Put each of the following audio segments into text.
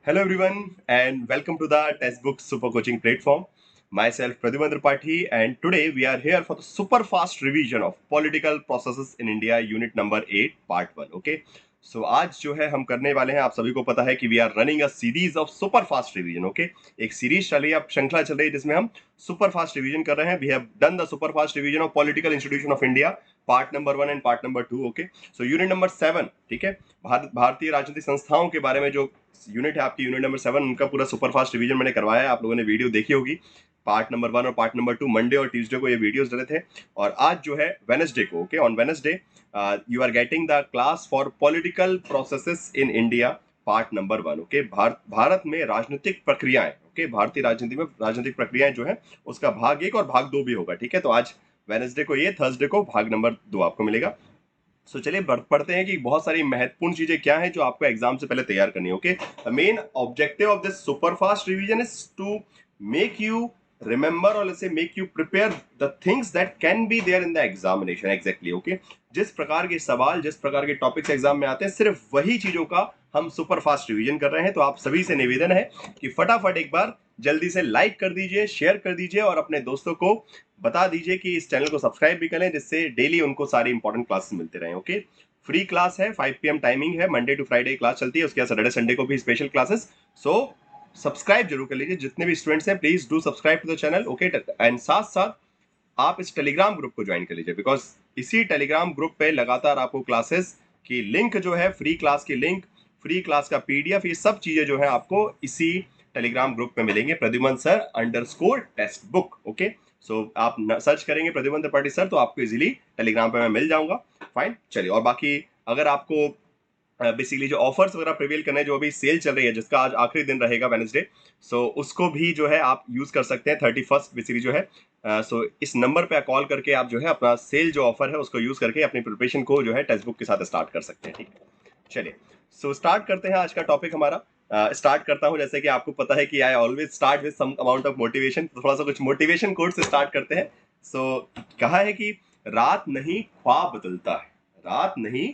Hello everyone and welcome to the Textbook Super Coaching platform. Myself Pradyuman Tripathi and today we are here for the super fast revision of political processes in India unit number 8 part 1. Okay. So आज जो है हम करने वाले हैं आप सभी को पता है कि we are running a series of super fast revision. Okay, एक सीरीज चल रही है, अब श्रृंखला चल रही है जिसमें हम सुपर फास्ट रिवीजन कर रहे हैं. We have done the super fast revision of political institution of India part number 1 and part number 2. Okay, so unit number 7, ठीक है, भारतीय राजनीतिक संस्थाओं के बारे में जो यूनिट है आपकी यूनिट नंबर 7, उनका पूरा सुपरफास्ट रिवीजन मैंने करवाया है. आप लोगों ने वीडियो देखी होगी. पार्ट नंबर 1 और पार्ट नंबर 2 मंडे और ट्यूसडे को ये वीडियोस डले थे और आज जो है वेडनेसडे को, okay, on Wednesday you are getting the class for political processes in India part number 1. Okay, Bharat में राजनीतिक प्रक्रियाएं, ओके, भारतीय राजनीति में राजनीतिक प्रक्रियाएं जो है उसका भाग 1 और भाग 2 भी होगा. ठीक है, तो आज वेडनेसडे को ये, थर्सडे को भाग नंबर 2 आपको मिलेगा. सो चलिए पढ़ते हैं कि बहुत सारी महत्वपूर्ण चीजें क्या हैं जो आपको एग्जाम से पहले तैयार करनी है. Okay, the main objective of this super fast revision is to make you remember और say make you prepare the things that can be there in the examination. Exactly, okay, जिस प्रकार के सवाल, जिस प्रकार के टॉपिक्स एग्जाम में आते हैं, सिर्फ वही चीजों का हम सुपर फास्ट रिवीजन कर रहे हैं. तो आप सभी से निवेदन है कि फटाफट एक बार जल्दी से लाइक कर दीजिए, शेयर कर दीजिए और अपने दोस्तों को बता दीजिए कि इस चैनल को सब्सक्राइब भी करें, जिससे डेली उनको सारी इंपॉर्टेंट क्लासेस मिलते रहे. ओके, फ्री क्लास है, 5 PM टाइमिंग है, मंडे टू फ्राइडे क्लास चलती है, उसके बाद सैटरडे संडे को भी स्पेशल क्लासेस. सो सब्सक्राइब जरूर कर लीजिए. जितने भी स्टूडेंट्स हैं please do subscribe to the channel. Okay, and साथ साथ आप इस टेलीग्राम ग्रुप को ज्वाइन कर लीजिए, बिकॉज इसी टेलीग्राम ग्रुप पे लगातार आपको क्लासेस की लिंक जो है, फ्री क्लास की लिंक, फ्री क्लास का PDF, ये सब चीजें जो है आपको इसी टेलीग्राम ग्रुप में मिलेंगे, Pradyuman sir underscore text book. Okay, so आप सर्च करेंगे प्रद्युमन त्रिपाठी सर तो आपको इजीली टेलीग्राम पे मैं मिल जाऊंगा. फाइन, चलिए. और बाकी अगर आपको बेसिकली जो ऑफर्स वगैरह प्रिवेल करने हैं, जो अभी सेल चल रही है जिसका आज आखिरी दिन रहेगा वेडनेसडे, सो उसको भी जो है आप यूज कर सकते हैं. 31 बेसिकली जो है, सो इस नंबर पे कॉल करके आप जो है अपना सेल जो ऑफर है उसको यूज करके अपनी प्रिपरेशन को जो है टेक्स्ट बुक के साथ स्टार्ट कर सकते हैं. ठीक है, चलिए. सो स्टार्ट करते हैं आज का टॉपिक हमारा. स्टार्ट करता हूं, जैसे कि आपको पता है कि I always start with some amount of motivation. थोड़ा सा कुछ मोटिवेशन कोट से स्टार्ट करते हैं. सो कहा है कि रात नहीं ख्वाब बदलता है, रात नहीं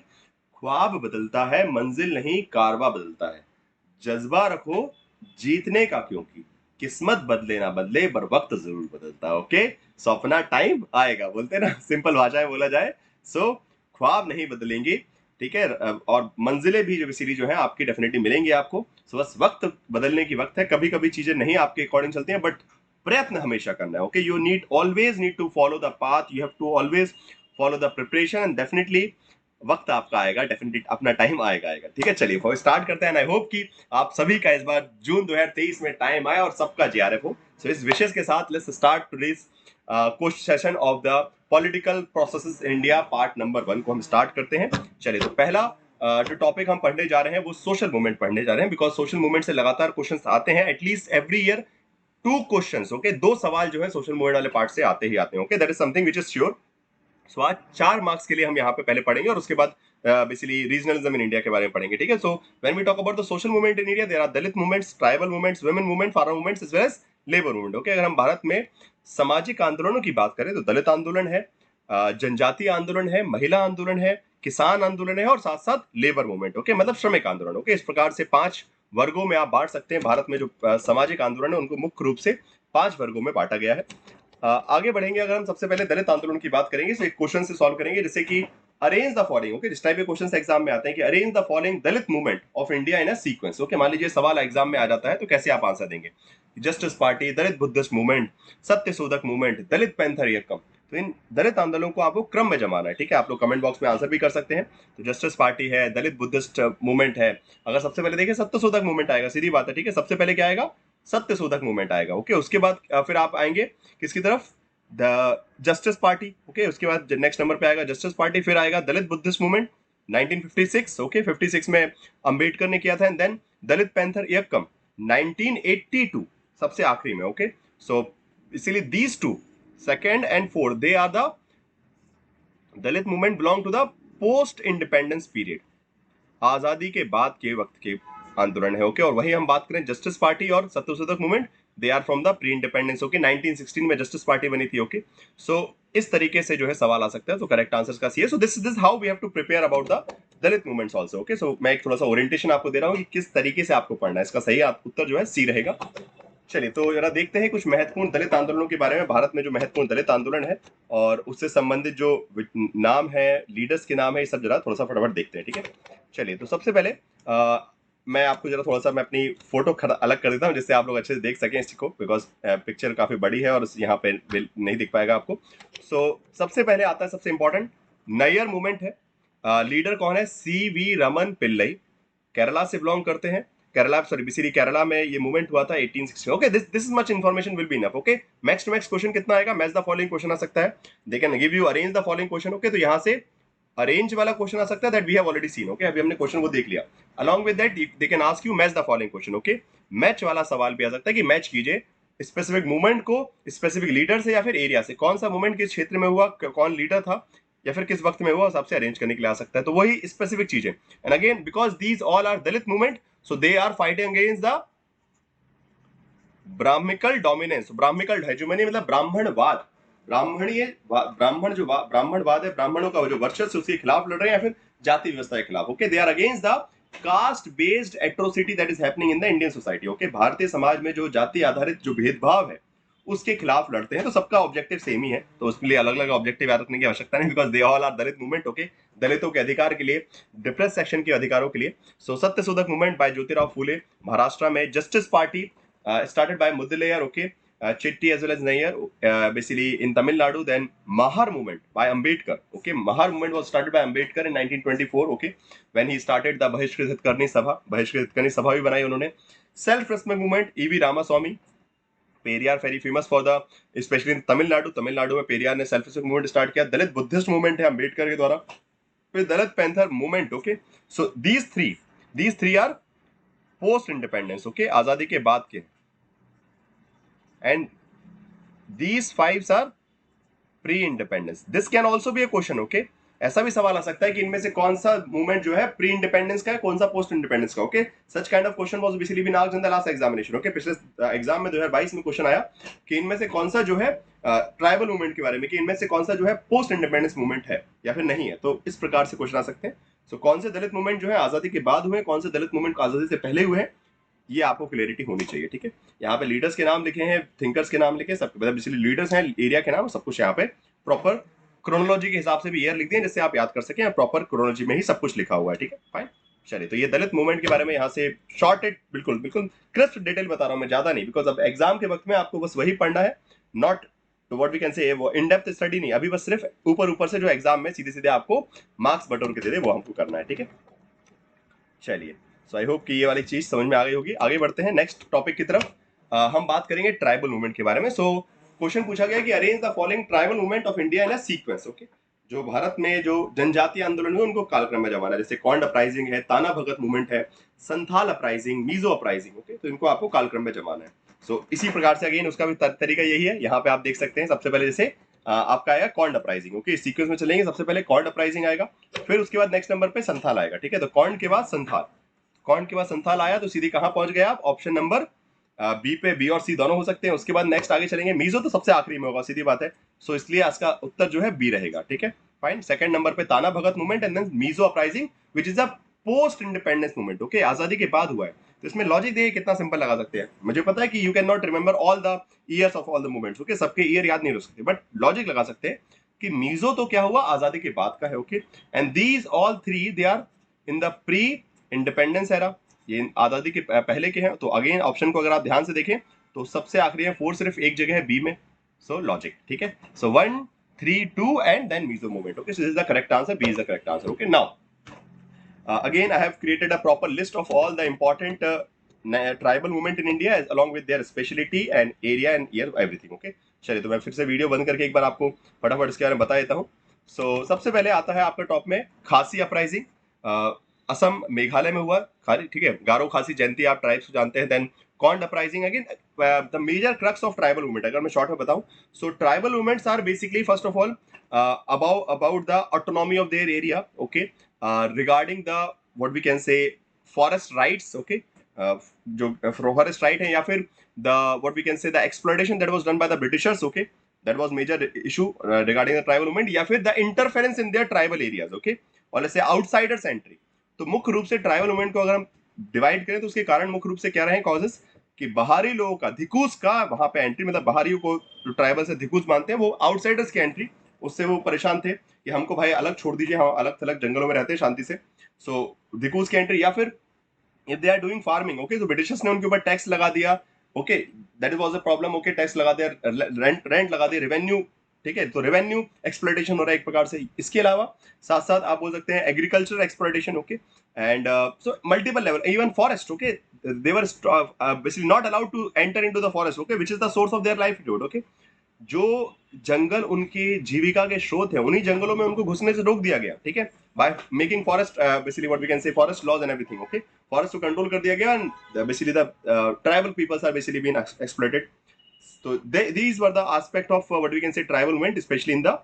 ख्वाब बदलता है, मंजिल नहीं कारवा बदलता है, जज्बा रखो जीतने का, क्योंकि किस्मत बदले ना बदले पर वक्त जरूर बदलता है. ओके, सो अपना टाइम आएगा, बोलते हैं ना, सिंपल भाषा में बोला जाए. सो ख्वाब नहीं बदलेंगे, ठीक है, और मंजिलें भी जो सीरीज जो है आपकी डेफिनेटली मिलेंगी आपको. सो बस वक्त बदलने की वक्त है. कभी कभी चीजें नहीं आपके अकॉर्डिंग चलती हैं, बट प्रयत्न हमेशा करना है. Okay, you need always need to follow the path, you have to always follow the preparation and definitely वक्त आपका आएगा, डेफिनेटली अपना टाइम आएगा. ठीक है, चलिए स्टार्ट करते हैं. आई होप कि आप सभी का इस बार जून 2023 में टाइम आया और सबका JRF हो. सो इस विशेष के साथ let's start today's question session of the political processes in India part number 1 को हम स्टार्ट करते हैं. चलिए, तो पहला जो टॉपिक हम पढ़ने जा रहे हैं वो सोशल मूवमेंट पढ़ने जा रहे हैं, बिकॉज सोशल मूवमेंट से लगातार क्वेश्चंस आते हैं, at least every year 2 questions. Okay, 2 सवाल जो है सोशल मूवमेंट वाले पार्ट से आते ही आते हैं. Okay, that is something which is sure. So आज 4 मार्क्स के लिए हम यहाँ पे पहले पढ़ेंगे और उसके बाद बेसिकली रीजनलिज्म इन इंडिया के बारे में पढ़ेंगे. ठीक है, so when we talk about the social movement in India, there are Dalit movements, tribal movements, women movement, farmer movements as well as labour movement. Okay, अगर हम भारत में सामाजिक आंदोलनों की बात करें तो दलित आंदोलन है, जनजातीय आंदोलन है, महिला आंदोलन है, किसान आंदोलन है और साथ साथ लेबर मूवमेंट. ओके, मतलब श्रमिक आंदोलन. ओके, इस प्रकार से 5 वर्गों में आप बांट सकते हैं. भारत में जो सामाजिक आंदोलन है उनको मुख्य रूप से 5 वर्गों में बांटा गया है. आगे बढ़ेंगे. अगर हम सबसे पहले दलित आंदोलन की बात करेंगे तो एक क्वेश्चन से सॉल्व करेंगे, जैसे कि अरेंज द फॉलोइंग. ओके, जिस टाइप के क्वेश्चन एग्जाम में आते हैं कि arrange the following Dalit movement of India in a sequence. Okay, मान लीजिए सवाल एग्जाम में आ जाता है तो कैसे आप आंसर देंगे. जस्टिस पार्टी, दलित बुद्धिस्ट मूवमेंट, सत्य शोधक मूवमेंट, दलित पैंथर यक्कम. तो इन दलित आंदोलनों को आपको क्रम में जमाना है. ठीक है, आप लोग कमेंट बॉक्स में आंसर भी कर सकते हैं. तो जस्टिस पार्टी है, दलित बुद्धिस्ट मूवमेंट है. अगर सबसे पहले देखिए सत्य शोधक मूवमेंट आएगा, सीधी बात है. ठीक है, सबसे पहले क्या आएगा, सत्य शोधक मूवमेंट आएगा. ओके, उसके बाद फिर आप आएंगे किसकी तरफ, द जस्टिस पार्टी. ओके, उसके बाद नेक्स्ट नंबर पे आएगा जस्टिस पार्टी, फिर आएगा दलित बुद्धिस्ट मूवमेंट 1956. ओके, 56 में अंबेडकर ने किया था. एंड देन दलित पैंथर यक्कम 1982 सबसे आखिरी में. ओके, सो इसीलिए these two second and fourth they are the Dalit movement belong to the post independence period, आजादी के बाद के वक्त के आंदोलन है. ओके, और वही हम बात करें जस्टिस पार्टी और Satyashodhak movement, they are from the pre independence. Okay, 1916 में जस्टिस पार्टी बनी थी. ओके, सो इस तरीके से जो है सवाल आ सकता है। तो करेक्ट आंसर का सी है। So this how we have to prepare about the Dalit movements also. Okay, so मैं एक थोड़ा सा ओरिएंटेशन आपको दे रहा हूँ कि किस तरीके से आपको पढ़ना है। इसका सही उत्तर जो है सी रहेगा। चलिए, तो जरा देखते हैं कुछ महत्वपूर्ण दलित आंदोलनों के बारे में। भारत में जो महत्वपूर्ण दलित आंदोलन है और उससे संबंधित जो नाम है, लीडर्स के नाम है, ये सब जरा थोड़ा सा फटाफट देखते हैं। ठीक है, चलिए, तो सबसे पहले मैं आपको जरा थोड़ा सा मैं अपनी फोटो अलग कर देता हूँ, जिससे आप लोग अच्छे से देख सकें इसको, बिकॉज पिक्चर काफी बड़ी है और यहाँ पे नहीं दिख पाएगा आपको। सबसे पहले आता है सबसे इंपॉर्टेंट नयर मूवमेंट है। लीडर कौन है? CV रमन पिल्लई, केरला से बिलोंग करते हैं। केरला, सॉरी, बेसिकली केरला में ये मूवमेंट हुआ था 1860। Okay, this is much information will be enough. Okay, max to max question कितना आएगा? मैच द फॉलोइंग क्वेश्चन आ सकता है। They can give you arrange the following question. Okay, तो यहाँ से अरेंज वाला क्वेश्चन आ सकता है, that we have already seen. Okay, अभी हमने क्वेश्चन को देख लिया। Along with that they can ask you match the following question. Okay, match वाला सवाल भी आ सकता है कि मैच कीजिए स्पेसिफिक मूवमेंट को स्पेसिफिक लीडर से या फिर एरिया से। कौन सा मूवमेंट किस क्षेत्र में हुआ, कौन लीडर था, या फिर किस वक्त में हुआ, सबसे अरेंज करने के लिए आ सकता है। तो वही स्पेसिफिक चीजें। And again, because these all are Dalit movement, so they are fighting against the Brahmanical dominance. Brahmanical hegemony मतलब ब्राह्मणवाद, ब्राह्मणवाद है, ब्राह्मणों का जो वर्चस्व उसके खिलाफ लड़ रहे हैं, या फिर जाति व्यवस्था के खिलाफ। Okay, they are against the caste based atrocity that is happening in the Indian society. Okay, भारतीय समाज में जो जाति आधारित जो भेदभाव है उसके खिलाफ लड़ते हैं। तो सबका ऑब्जेक्टिव सेम ही है, तो उसके लिए अलग अलग ऑब्जेक्टिव याद रखने की आवश्यकता नहीं, because they all are Dalit movement. Okay, दलितों के अधिकार के लिए, डिप्रेस सेक्शन के अधिकारों के लिए। सत्य शोधक मूवमेंट बाय ज्योतिराव फूले, महाराष्ट्र में। Justice party started by Mudaliar, okay, Chetty as well as Nair, basically in Tamil Nadu. Then Mahar movement by Ambedkar. Okay, Mahar movement was started by Ambedkar in 1924. Okay, when he started the बहिष्कृत हितकर्णी सभा, बहिष्कृत हितकर्णी सभा भी बनाई उन्होंने। Self respect movement, E.V. Ramaswamy. Periyar very famous for the, especially in Tamil Nadu. Tamil Nadu में पेरियार ने self respect movement start किया। दलित बुद्धिस्ट मूवमेंट है अम्बेडकर के द्वारा। फिर Dalit Panther movement. Okay, so these three are post independence. Okay, आजादी के बाद के। And these fives are pre-independence. This can also be a question. Okay, ऐसा भी सवाल आ सकता है कि इनमें से कौन सा मूवमेंट जो है प्री इंडिपेंडेंस का है, कौन सा पोस्ट इंडिपेंडेंस का। Okay, such kind of question was basically been asked in the last examination. Okay, पिछले एग्जाम में 2022 में क्वेश्चन आया कि इनमें से कौन सा जो है ट्राइबल मूवमेंट के बारे में, कि इनमें से कौन सा जो है पोस्ट इंडिपेंडेंस मूवमेंट है या फिर नहीं है। तो इस प्रकार से क्वेश्चन आ सकते हैं। सो कौन से दलित मूवमेंट जो है आजादी के बाद हुए, कौन से दलित मूवमेंट आजादी से पहले हुए हैं, ये आपको क्लियरिटी होनी चाहिए। ठीक है, यहाँ पे लीडर्स के नाम लिखे हैं, थिंकर्स के नाम लिखे, सब मतलब बेसिकली लीडर्स हैं, एरिया के नाम, सब कुछ यहाँ पे प्रॉपर क्रोनोलॉजी के हिसाब से भी ईयर लिख दिए, जिससे आप याद कर सकें। प्रॉपर क्रोनोलॉजी में ही सब कुछ लिखा हुआ है। ठीक है, फाइन। चलिए, तो ये दलित मूवमेंट के बारे में यहाँ से शॉर्टेड, बिल्कुल बिल्कुल क्रिस्प डिटेल बता रहा हूँ मैं, ज्यादा नहीं, बिकॉज अब एग्जाम के वक्त में आपको बस वही पढ़ना है, नॉट तो व्हाट वी कैन से वो इन डेप्थ स्टडी नहीं। अभी बस सिर्फ ऊपर ऊपर से जो एग्जाम में सीधे सीधे आपको मार्क्स बटोर के दे दे, वो हमको करना है। ठीक है, चलिए, सो आई होप कि ये वाली चीज समझ में आ गई होगी। आगे बढ़ते हैं नेक्स्ट टॉपिक की तरफ। हम बात करेंगे ट्राइबल मूवमेंट के बारे में। सो क्वेश्चन पूछा गया कि arrange the following tribal movement of India in a sequence. Okay, जो भारत में जो जनजातीय आंदोलन हुए उनको कालक्रम में जमाना है। जैसे कौंड अपराइजिंग है, ताना भगत मूवमेंट है, Santhal uprising, Mizo uprising. Okay, तो इनको आपको कालक्रम में जमाना है। सो इसी प्रकार से अगेन उसका भी तरीका यही है। यहाँ पे आप देख सकते हैं, सबसे पहले जैसे आपका आएगा कॉन्ड अपराइजिंग। ओके, इस सीक्वेंस में चलेंगे, सबसे पहले कॉन्ड अपराइजिंग आएगा, फिर उसके बाद नेक्स्ट नंबर पे संथाल आएगा। ठीक है, तो कॉन्ड के बाद संथाल, कॉन्ड के बाद संथाल आया तो सीधे कहां पहुंच गए आप? ऑप्शन नंबर बी पे। बी और सी दोनों हो सकते हैं। उसके बाद नेक्स्ट आगे चलेंगे, मीजो तो सबसे आखिरी में होगा, सीधी बात है। सो इसलिए इसका उत्तर जो है बी रहेगा। ठीक है, फाइन। सेकंड नंबर पे Tana Bhagat movement and then Mizo uprising which is a post independence movement. Okay, आजादी के बाद हुआ है। तो इसमें लॉजिक देखिए कितना सिंपल लगा सकते हैं। मुझे पता है कि you can not remember all the years of all the movements. Okay, सबके ईयर याद नहीं रख सकते, बट लॉजिक लगा सकते हैं कि मीजो तो क्या हुआ, आजादी के बाद का है। Okay, and these all three they are in the pre independence era, ये आजादी के पहले के हैं। तो अगेन ऑप्शन को अगर आप ध्यान से देखें तो सबसे आखिरी है 4, सिर्फ एक जगह है बी में। सो लॉजिक, ठीक है। So 1, 3, 2 and then Mizo movement. Okay, so this is the correct answer, B is the correct answer. Okay, now again I have created a proper list of all the important tribal movement in India along with their speciality and area and year everything. Okay, चलिए, तो मैं फिर से video बंद करके एक बार आपको फटाफट इसके बारे में बता देता हूँ। सो सबसे पहले आता है आपका टॉप में खासी अपराइजिंग, असम मेघालय में हुआ। ठीक है, गारो खासी जयंती आप ट्राइब्स जानते हैं। Then Kond uprising, again the major crux of tribal movement अगर मैं शॉर्ट में बताऊं, so tribal movements are basically first of all about the autonomy of their area. Okay, regarding the what we can say forest rights. Okay, जो forest right है, या फिर the what we can say the exploitation that was done by the Britishers. Okay, that was major issue regarding the tribal movement, या फिर the interference in their tribal areas, okay, और जैसे outsiders entry. तो मुख्य रूप से tribal movement को अगर हम डिवाइड करें तो उसके कारण मुख्य रूप से क्या रहे कॉजेस, कि बाहरी लोगों का, धिकुस का वहां पे एंट्री, मतलब बाहरियों को जो ट्राइबल से धिकुस मानते हैं, वो आउटसाइडर्स की एंट्री, उससे वो परेशान थे कि हमको भाई अलग छोड़ दीजिए, हम अलग थलग जंगलों में रहते हैं शांति से। सो धिकुस की एंट्री, या फिर if they are doing farming, okay, तो ब्रिटिशर्स ने उनके ऊपर टैक्स लगा दिया, okay, that was a problem, okay, tax लगा दिया, रेंट रेंट लगा दिया, रेवेन्यू, ठीक है, तो रेवेन्यू एक्सप्लॉइटेशन हो रहा है एक प्रकार से। इसके अलावा साथ साथ आप बोल सकते हैं agriculture exploitation, okay, and so multiple level, even forest, okay, they were basically not allowed to enter into the forest, okay, which is the source of their livelihood, okay, जो जंगल उनकी जीविका के स्रोत है, उन्हीं जंगलों में उनको घुसने से रोक दिया गया, ठीक है, by making forest, basically what we can say forest laws and everything, okay, forest को कंट्रोल कर दिया गया, and basically the tribal peoples are basically been exploited. तो these were the aspect of what we can say tribal movement, especially in the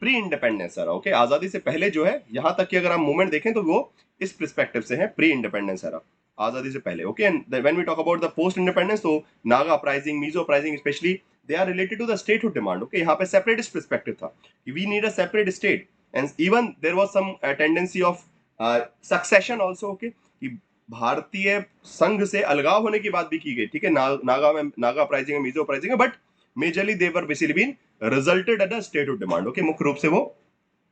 pre independence era, okay, आजादी से पहले जो है, यहां तक कि अगर हम मूवमेंट देखें तो वो इस पर्सपेक्टिव से है, प्री इंडिपेंडेंस एरा, आजादी से पहले, okay, and when we talk about the post independence, तो Naga uprising, Mizo uprising specially, they are related to the statehood demand, okay, यहाँ पे सेपरेटिस्ट पर्सपेक्टिव था कि we need a separate state, and even there was some tendency of secession also, okay, कि भारतीय संघ से अलगाव होने की बात भी की गई, ठीक है, नागा में, Naga uprising, Mizo uprising, but majorly they were basically been resulted at a statehood demand, okay, मुख्य रूप से वो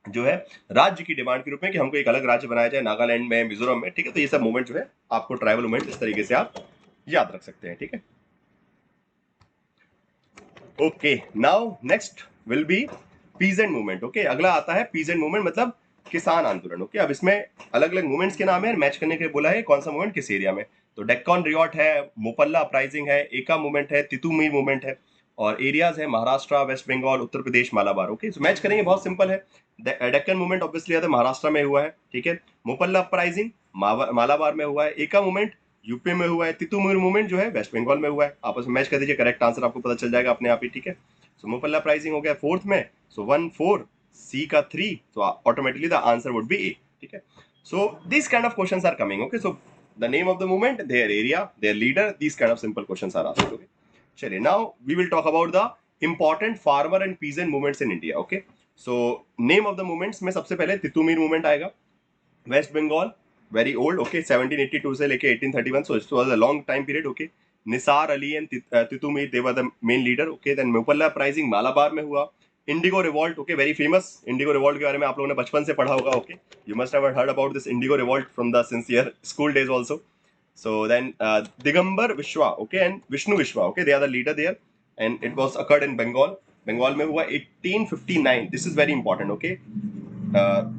जो है राज्य की डिमांड के रूप में कि हमको एक अलग राज्य बनाया जाए नागालैंड में, मिजोरम में, ठीक है, तो ये सब मूवमेंट जो है आपको ट्राइबल मूवमेंट इस तरीके से आप याद रख सकते हैं, ठीक है। Okay, now next will be peasant movement, okay, अगला आता है पीजेंट मूवमेंट, मतलब किसान आंदोलन, ओके, अब इसमें अलग अलग मूवमेंट्स के नाम है, मैच करने के लिए बोला है कौन सा मूवमेंट किस एरिया में। तो डेक्कन रिवॉल्ट है, मोपल्ला अपराइजिंग है, एका मूवमेंट है, तितुमीर मूवमेंट है, और एरियाज है महाराष्ट्र, वेस्ट बंगाल, उत्तर प्रदेश, मालाबार, ओके, तो मैच करेंगे, बहुत सिंपल है। डेक्कन मूवमेंट ऑब्वियसली महाराष्ट्र में हुआ है, ठीक है, मोपल्ला अपराइजिंग मालाबार में हुआ है, एका मूवमेंट यूपी में हुआ है, तितुमीर मूवमेंट जो है वेस्ट बंगाल में हुआ है, आपस में मैच कर दीजिए, करेक्ट आंसर आपको पता चल जाएगा अपने आप ही, ठीक है। सो मोपल्ला प्राइसिंग हो गया फोर्थ में, सो 1-4, सी का 3, तो automatically the answer would be A, ठीक है। So this kind of questions are coming, okay, so the name of the movement, their area, their leader, this kind of simple questions are asked, okay. चलिए, now we will talk about the important farmer and peasant movements in India, okay. So name of the movements में सबसे पहले Titumir movement आएगा, west Bengal, very old, okay, 1782 से लेके 1831, so it was a long time period, okay. Nisar Ali and Titumir, they were the main leader, okay. Then Moplah uprising Malabar में हुआ, indigo revolt, okay, very famous, indigo revolt के बारे में आप लोगों ने बचपन से पढ़ा होगा, okay, you must have heard about this Indigo revolt from the sincere school days also. So then Digambar Vishwa, okay, and Vishnu Vishwa, okay, they are the leader there, and it was occurred in Bengal. Bengal में हुआ 1859. This is very important, okay.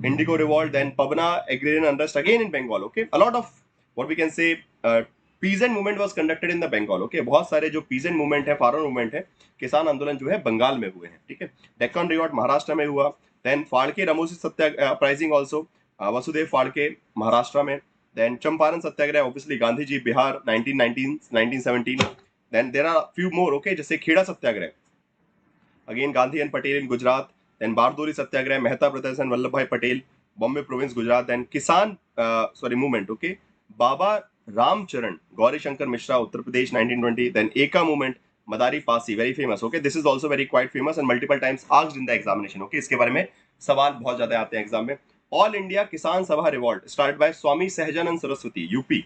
Indigo Revolt, then Pabna agrarian unrest again in Bengal, okay. A lot of what we can say peasant movement was conducted in the Bengal, okay. बहुत सारे जो peasant movement है, farmer movement है, किसान आंदोलन जो है बंगाल में हुए हैं, ठीक है। डेक्कन रिवॉल्ट महाराष्ट्र में हुआ, then Phadke Ramosi satyagraha uprising also, Vasudev Phadke Maharashtra में, then Champaran satyagraha obviously Gandhi ji Bihar 1919 1917, then there are few more, okay, जैसे Kheda satyagraha again Gandhi and Patel in Gujarat, then Bardoli satyagraha Mehta brothers and Vallabhbhai Patel, Bombay province Gujarat, then Kisan sorry movement, okay, Baba Ramcharan Gauri Shankar Mishra Uttar Pradesh 1920, then Eka movement Madari Pasi, very famous, okay, this is also very quite famous and multiple times asked in the examination, okay, इसके बारे में सवाल बहुत ज्यादा आते हैं exam में। All India Kisan Sabha revolt start by Swami Sahajanand Saraswati UP,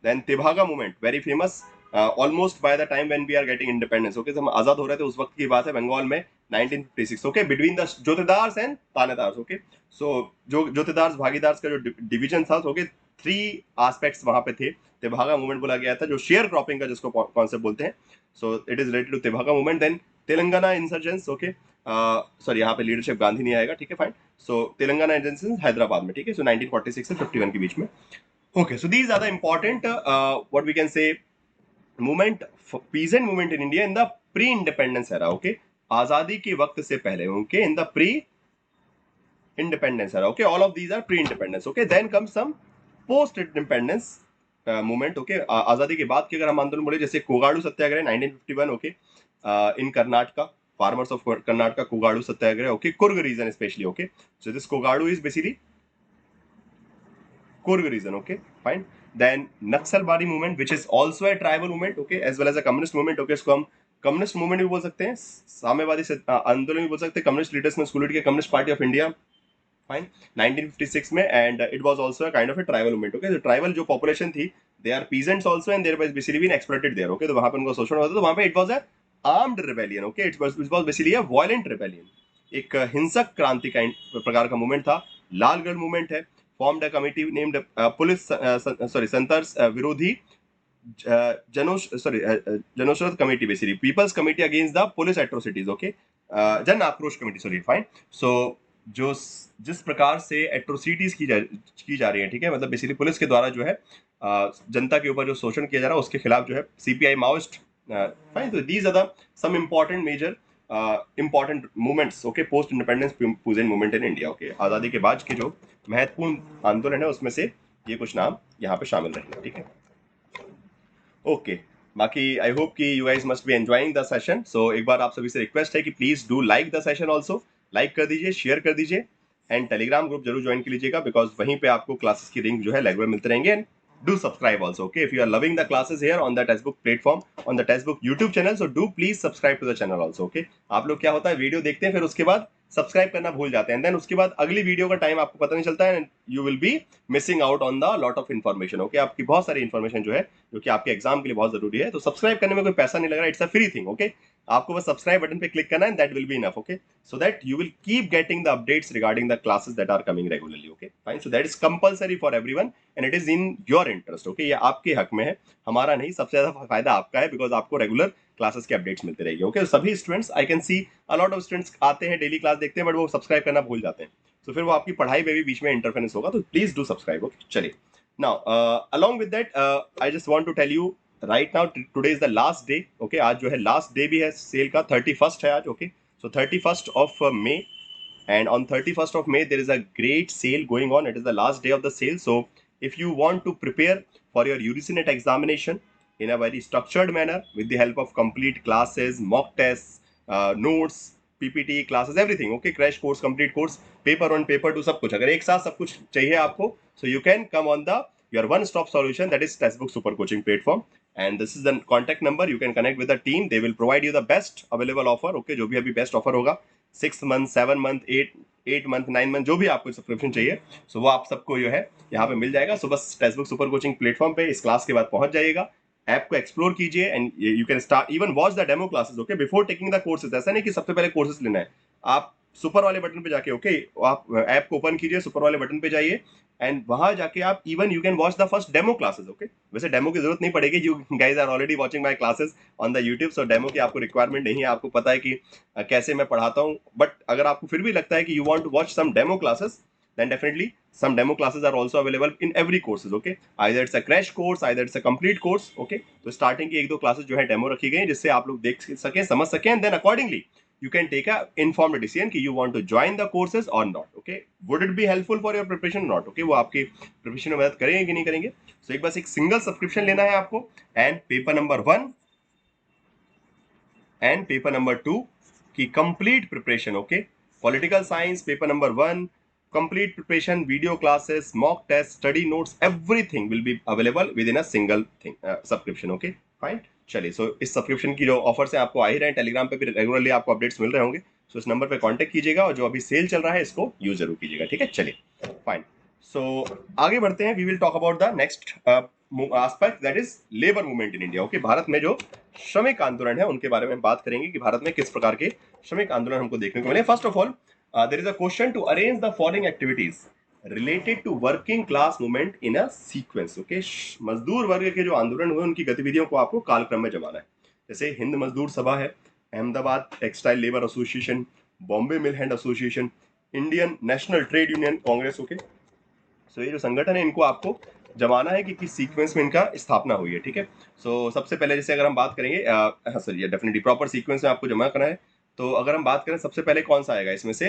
then Tebhaga movement very famous almost by the time when we are getting independence, okay, हम आजाद हो रहे थे उस वक्त की बात है, बंगाल में 1956, okay, between the jotedars and tanedars, okay. So जो जोतेदार्स भागीदार्स का जो डिवीजन था, ओके, 3 एस्पेक्ट्स वहां पे थे। तेभागा मूवमेंट बोला गया था, जो शेयर क्रॉपिंग का जिसको कॉन्सेप्ट बोलते हैं, so it is related to Tebhaga movement. Then Telangana insurgence, okay, sorry यहाँ पे लीडरशिप गांधी नहीं आएगा, ठीक है, fine. So Telangana insurgence Hyderabad में, ठीक है, सो 1946 से 51 के बीच में, okay. So these are the important what we can say movement, peasant movement in India in the pre independence era, okay, आजादी के वक्त से पहले, okay, in the pre independence era, okay, all of these are pre independence, okay. Then come some post independence movement, okay, आजादी के बाद की अगर हम आंदोलन बोले, जैसे Kagodu satyagraha 1951, okay, in Karnataka, farmers of Karnataka, कोगाड़ू Satyagraha, okay, Coorg region specially, okay, so this Kagodu is basically Kurg region, okay, fine. Then Naxalbari movement, which is also a tribal movement, okay, as well as a communist movement, okay, इसको हम communist movement भी बोल सकते हैं, साम्यवादी आंदोलन भी बोल सकते हैं, कम्युनिस्ट लीडर्स में स्कूल के Communist Party of India, fine, 1956 में, and it was also a kind of a tribal movement, okay. तो ट्राइबल जो पॉपुलेशन थी, they are peasants also and there was basically been exploited there, okay. तो वहां पे उनको शोषण होता था, तो वहां पे it was a armed rebellion, okay, it was basically a violent rebellion, एक हिंसक क्रांति का प्रकार का मूवमेंट था। लालगढ़ मूवमेंट है, formed a committee named police sorry Santras Virodhi Janasadharan committee, basically people's committee against the police atrocities, okay, Jan Akrosh committee, sorry, fine. सो जो जिस प्रकार से एट्रोसिटीज की जा रही है, ठीक है, मतलब बेसिकली पुलिस के द्वारा जो है जनता के ऊपर जो शोषण किया जा रहा है उसके खिलाफ जो है सीपीआई माओइस्ट, फाइन। तो these are the some important major important movements, okay, post independence peasant movement in India, okay. आजादी के बाद के जो महत्वपूर्ण आंदोलन है उसमें से ये कुछ नाम यहाँ पे शामिल रहेंगे, ठीक है, ओके। बाकी आई होप कि you guys must be enjoying the session. So एक बार आप सभी से रिक्वेस्ट है कि please do like the session also, like कर दीजिए, शेयर कर दीजिए, एंड टेलीग्राम ग्रुप जरूर ज्वाइन कर लीजिएगा, बिकॉज वहीं पे आपको क्लासेस की लिंक जो है रेगुलर मिलते रहेंगे। And do subscribe also, okay, if you are loving the classes here on the text book platform, on the text book YouTube channel, so do please subscribe to the channel also, okay. आप लोग क्या होता है, video देखते हैं, फिर उसके बाद सब्सक्राइब करना भूल जाते हैं, देन उसके बाद अगली वीडियो का टाइम आपको पता नहीं चलता है, you will be missing out on the lot of information, okay. आपकी बहुत सारी इन्फॉर्मेशन जो है, जो कि आपके एग्जाम के लिए बहुत जरूरी है। तो सब्सक्राइब करने में कोई पैसा नहीं लग रहा, it's a free thing, okay. आपको बस सब्सक्राइब बटन पे क्लिक करना है, that will be enough, okay, so that you will keep getting the updates regarding the classes that are coming regularly, okay, fine. So that is compulsory for everyone and it is in your interest, okay. ये आपके हक में है, हमारा नहीं। सबसे ज्यादा फायदा आपका है, बिकॉज आपको रेगुलर क्लासेस के अपडेट्स मिलते रहेंगे, ओके। सभी students, I can see a lot of students आते हैं, डेली क्लास देखते हैं, बट वो सब्सक्राइब करना भूल जाते हैं, तो फिर वो आपकी पढ़ाई में भी बीच में इंटरफेरेंस होगा, तो प्लीज डू सब्सक्राइब, ओके। चलिए, now along with that I just want to tell you right now, today is the last day, okay। आज जो है लास्ट डे भी है सेल का, 31st है आज, okay। so 31st of May, and on 31st of May there is a great sale going on, it is the last day of the sale। So if you want to prepare for your UGC NET examination in a very structured manner with the help of complete classes, mock tests, notes, PPT classes, everything, okay, crash course, complete course, paper 1 paper 2, सब कुछ, अगर एक साथ सब कुछ चाहिए आपको, so you can come on the your one stop solution, that is Textbook Super Coaching platform, and this is the contact number, you can connect with the team, they will provide you the best available offer, okay। जो भी अभी best offer होगा, 6 month, 7 month, 8 month, 9 month, जो भी आपको subscription चाहिए, सो वो आप सबको जो है यहाँ पे मिल जाएगा। सो बस टेक्स्टबुक सुपर कोचिंग प्लेटफॉर्म पे इस क्लास के बाद पहुंच जाइएगा, ऐप को एक्सप्लोर कीजिए, and you can start even watch the demo classes, okay, before taking the courses. ऐसा नहीं कि सबसे पहले कोर्सेज लेना है, आप सुपर वाले बटन पे जाके, ओके, आप ऐप को ओपन कीजिए, सुपर वाले बटन पे जाइए, एंड वहां जाके आप even you can watch the first demo classes, okay. वैसे डेमो की जरूरत नहीं पड़ेगी, you guys are already watching my classes on the YouTube, so demo की आपको रिक्वायरमेंट नहीं है, आपको पता है कि कैसे मैं पढ़ाता हूँ। बट अगर आपको फिर भी लगता है कि you want to watch some demo classes, then definitely some demo classes are also available in every courses, okay, either it's a crash course, either it's a complete course, okay। तो starting की एक दो classes जो है demo रखी गई, जिससे आप लोग देख सकें, समझ सकें, and then accordingly you can take a informed decision कि you want to join the courses or not, okay। would it be helpful for your preparation or not, okay। वो आपकी प्रिपरेशन में मदद करेंगे कि नहीं करेंगे। so एक बस एक सिंगल सब्सक्रिप्शन लेना है आपको, and paper number 1 and paper number 2 की complete preparation, okay. Political science paper number 1, complete preparation, video classes, mock test, study notes, everything will be available within a single thing subscription, okay, fine. चलिए, so इस subscription की जो offers है आपको आ ही रहे हैं, Telegram पे भी रेगुलरली आपको अपडेट्स मिल रहे होंगे, सो इस नंबर पे कांटेक्ट कीजिएगा, और जो अभी सेल चल रहा है इसको यूज जरूर कीजिएगा, ठीक है। चलिए, फाइन। सो आगे बढ़ते हैं, we will talk about the next aspect, that is labour movement in India, okay. Bharat में जो श्रमिक आंदोलन है उनके बारे में बात करेंगे कि भारत में किस प्रकार के श्रमिक आंदोलन हमको देखने को मिले। First of all there is a question to arrange the following activities related to working class movement in a sequence, okay. मजदूर वर्ग के जो आंदोलन हुए उनकी गतिविधियों को आपको कालक्रम में जमाना है। जैसे हिंद मजदूर सभा है, Ahmedabad textile labour association, Bombay मिल hand association, Indian national trade union Congress, okay. So ये जो संगठन है इनको आपको जमाना है कि किस सीक्वेंस में इनका स्थापना हुई है, ठीक है। सो सबसे पहले जैसे अगर हम बात करेंगे, हाँ सर, ये डेफिनेटली प्रॉपर सीक्वेंस में आपको जमा करना है। तो अगर हम बात करें सबसे पहले कौन सा आएगा इसमें से,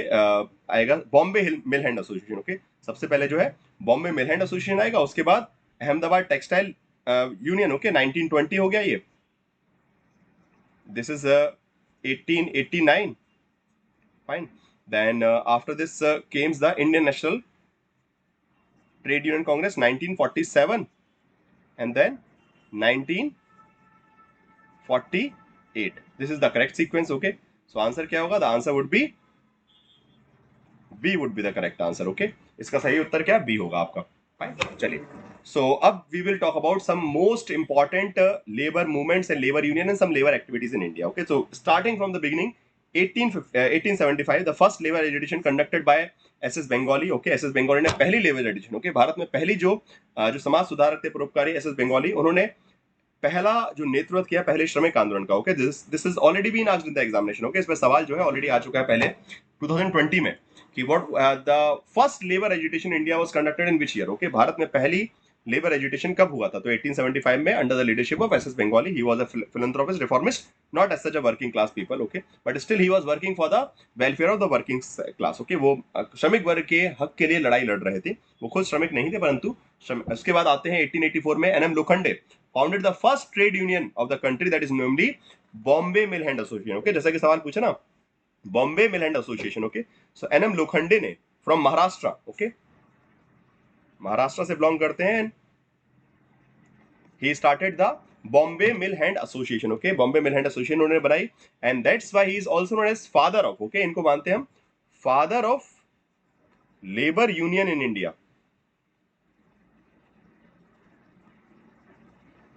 आएगा बॉम्बे मिल हैंड एसोसिएशन, ओके। सबसे पहले जो है बॉम्बे मिल हैंड एसोसिएशन आएगा, उसके बाद अहमदाबाद टेक्सटाइल यूनियन, ओके, 1920 हो गया ये, this is 1889, fine. Then after this comes the Indian national trade union Congress 1947, and then 1948, 8. This is the correct sequence. Okay, so answer क्या होगा? The answer would be B would be the correct answer. Okay, इसका सही उत्तर क्या B होगा आपका. Fine. चलिए, so अब we will talk about some most important labor movements and labor union and some labor activities in India. Okay, so starting from the beginning, 1875 the first labor agitation conducted by SS Bengali. Okay, SS Bengali ने पहली labor agitation, okay, Bharat में पहली जो समाज सुधारक थे परोपकारी SS Bengali, उन्होंने पहला जो नेतृत्व किया पहले श्रमिक आंदोलन का. Okay, this is already been asked in the examination. Okay, इस पर सवाल जो है ऑलरेडी आ चुका है पहले 2020 में कि what the first labour agitation India was conducted in which year. Okay, Bharat में पहली लेबर एजुटेशन कब हुआ था? तो 1875 में under the leadership of SS Bengali. He was a philanthropist, reformist, not as such a working class people. Okay, but still he was working for the welfare of the working class. Okay, वो श्रमिक वर्ग के हक के लिए लड़ाई लड़ रहे थे. वो खुद श्रमिक नहीं थे, परंतु उसके बाद आते हैं 1884 में NM Lokhande founded the first trade union of the country, that is namely Bombay mill hand Association. Okay, जैसा कि सवाल पूछा ना, बॉम्बे मिल hand Association. Okay, so NM Lokhande ने फ्रॉम महाराष्ट्र, ओके, महाराष्ट्र से बिलोंग करते हैं. He started the Bombay Mill Hand Association. Okay, Bombay Mill Hand Association उन्होंने बनाई, and that's why he is also known as father of. Okay, इनको मानते हैं हम father of labor union in India.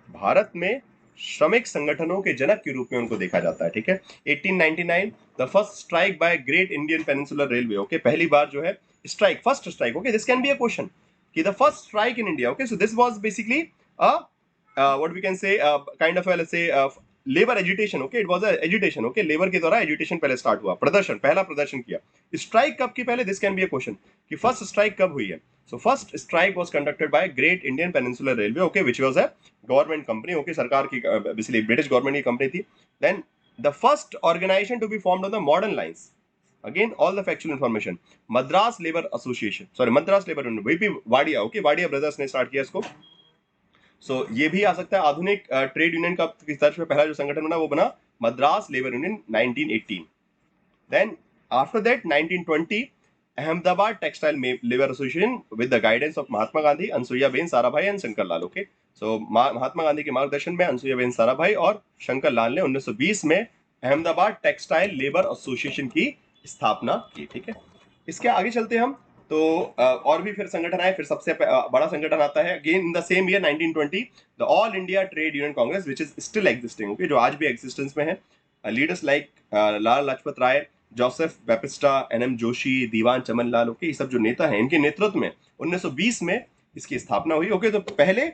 Bharat में श्रमिक संगठनों के जनक के रूप में उनको देखा जाता है. ठीक है, 1899 the first strike by great Indian peninsular railway. Okay, पहली बार जो है strike, first strike. Okay, this can be a question कि the first strike in India. Okay, so this was basically a what we can say kind of a, let's say labor agitation. Okay, it was a agitation. Okay, labor के द्वारा agitation पहले start हुआ, प्रदर्शन, पहला प्रदर्शन किया. Strike कब की? पहले this can be a question कि फर्स्ट स्ट्राइक कब हुई है. So first strike was conducted by Great Indian Peninsular Railway. Okay, which was a government company. Okay, सरकार की basically British government की company थी. Then the first organization to be formed on the modern lines. Again, all the factual information. Madras Labour Association. Sorry, Madras Labour Union. VP Wadia. Okay, Wadia brothers ने start किया इसको. सो ये भी आ सकता है आधुनिक ट्रेड यूनियन का किस तर्ज पे पहला जो संगठन बना वो बना Madras labour union 1918. Then after that 1920 Ahmedabad textile labour association with the guidance of Mahatma Gandhi, Anasuya Ben Sarabhai and Shankar Lal. Okay, so Mahatma Gandhi के मार्गदर्शन में अनसुईया बेन साराभाई और शंकर लाल ने 1920 में अहमदाबाद टेक्सटाइल लेबर एसोसिएशन की स्थापना की. ठीक है, इसके आगे चलते हम तो और भी फिर संगठन आए. फिर सबसे बड़ा संगठन आता है again in the same year 1920 the all India Trade union Congress which is still existing. Okay, जो आज भी एग्जिस्टेंस में है. Leaders like Lala Lajpat Rai, Joseph बैपिस्टा, NM Joshi, दीवान चमन लाल. ओके, ये सब जो नेता हैं इनके नेतृत्व में 1920 में इसकी स्थापना हुई. ओके, तो पहले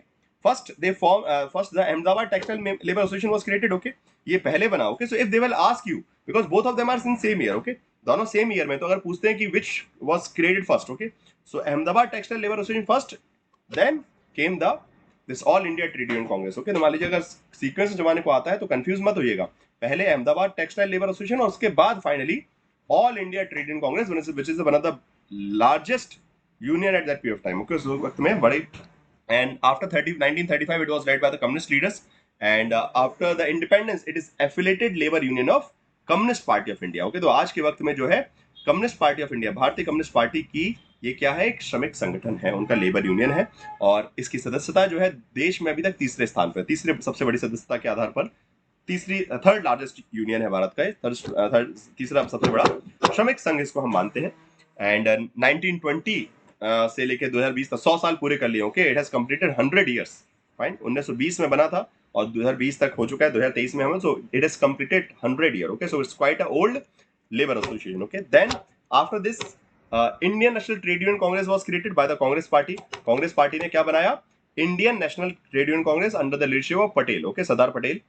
first the Ahmedabad textile labour Association was created. Okay, ये पहले बना. Okay, so if they will ask you because both of them are in same year. Okay, दोनों सेम ईयर में, तो अगर पूछते हैं कि which was created first. Okay, so Ahmedabad textile labour Association first, then came the this All India Trade union Congress. Okay, तो मान लीजिए अगर सीक्वेंस जमाने को आता है तो कंफ्यूज मत होइएगा. पहले अहमदाबाद टेक्सटाइल लेबर एसोसिएशन और उसके बाद finally all India Trade union Congress which is one of the largest union at that period of time. Okay, उस वक्त में बड़े. And after 1935 it was led by the communist leaders, and after the independence it is affiliated labor union of communist Party of India. Okay, तो आज के वक्त में जो है कम्युनिस्ट पार्टी ऑफ इंडिया, भारतीय कम्युनिस्ट पार्टी की ये क्या है? एक श्रमिक संगठन है, उनका लेबर यूनियन है, और इसकी सदस्यता जो है देश में अभी तक तीसरे स्थान पर, तीसरे सबसे बड़ी सदस्यता के आधार पर थर्ड लार्जेस्ट यूनियन है भारत का. तीसरा सबसे बड़ा श्रमिक संघ इसको हम मानते हैं. एंड 1920 से लेके 2020 तक 100 साल पूरे कर लिए. Okay, it has completed 100 years. Fine, 1920 में बना था और 2020 तक हो चुका है, 2023 में हम. So it has completed 100 year. Okay, so it's quite a old labour association. Okay, then after this Indian national trade union Congress was created by the Congress party. Congress party ने क्या बनाया? Indian national trade union Congress under the leadership of Patel. Okay, Sardar Patel,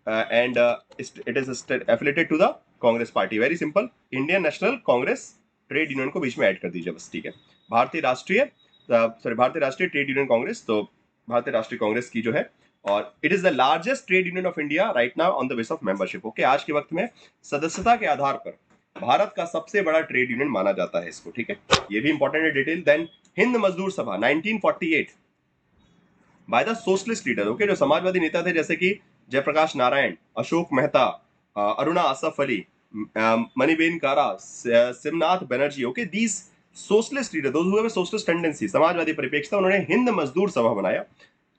and it is affiliated to the Congress party. Very simple, Indian National Congress trade union को बीच में add कर दीजिए बस. ठीक है, भारतीय राष्ट्रीय ट्रेड यूनियन कांग्रेस, तो भारतीय राष्ट्रीय कांग्रेस की जो है, और it is the largest trade union of India right now on the base of membership. Okay, आज के वक्त में सदस्यता के आधार पर भारत का सबसे बड़ा ट्रेड यूनियन माना जाता है इसको. ठीक है, ये भी इंपॉर्टेंट है डिटेल. देन हिंद मजदूर सभा 1948 by the socialist leader. Okay, जो समाजवादी नेता थे जैसे कि Jayaprakash Narayan, Ashok Mehta, Aruna Asaf Ali, Maniben Kara, Shibnath Banerjee. Okay, these socialist leader, those who have socialist tendency, समाजवादी परिप्रेक्ष्यता, उन्होंने हिंद मजदूर सभा बनाया.